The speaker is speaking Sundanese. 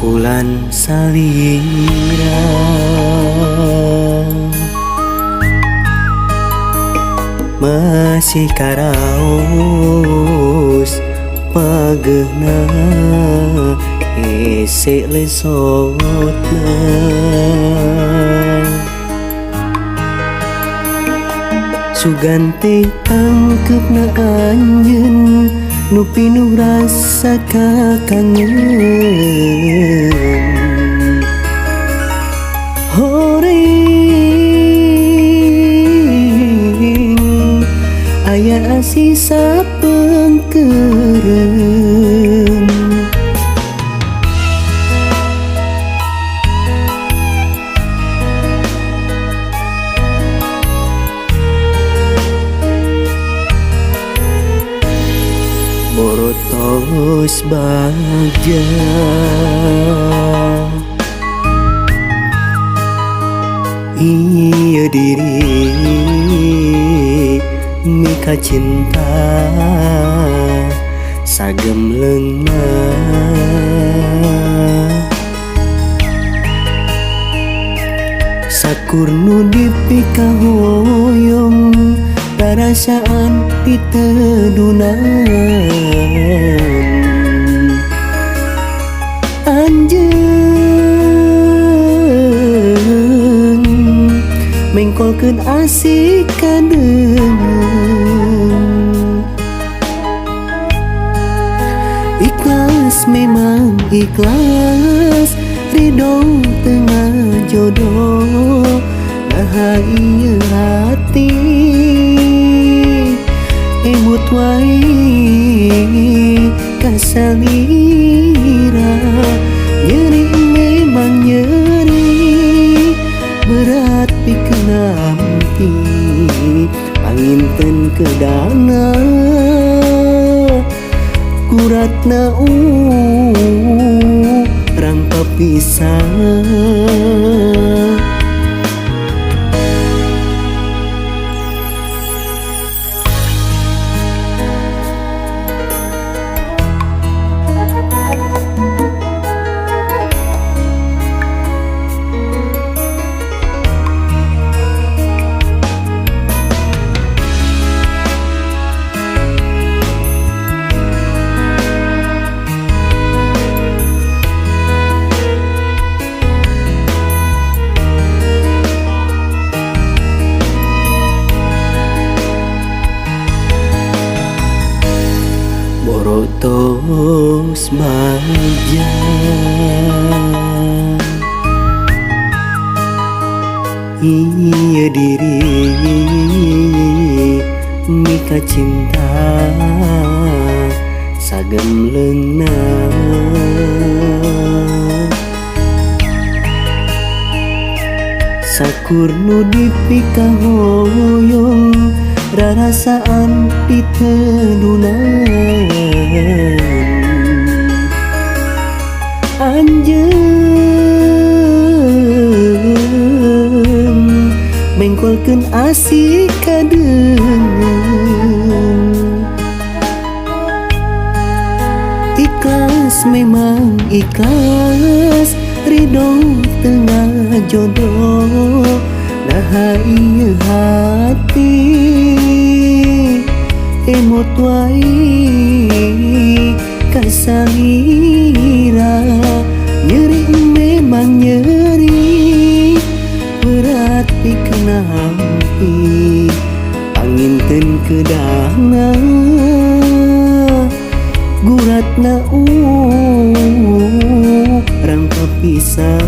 Ulan salira masih karaos pagehna esek lesotna sugante tangkepna anjeun nu pinuh rasa kakangen horeng aya sisa pengkeureun borotos bagja iya diri mika cinta sagem leungna sakur nu dipika hoyong perasaan ditedunan anjeun mengkolkeun asik kadeung ikhlas memang ikhlas ridho tengah jodoh nah ieu hati emut wae kasalira nyeri memang nyeri berat pikeun hati panginten kedana kuratna rang papisah borotos bagja iya diri mika cinta sagem leungna sakur nu dipika hoyong rarasaan ditedunan anjeun mengkolkeun asik kadeung ikhlas memang ikhlas ridho tengah jodoh nah ieu hati emut wae kasalira nyeri memang nyeri berat pikeun hati panginten kedana guratna rang papisah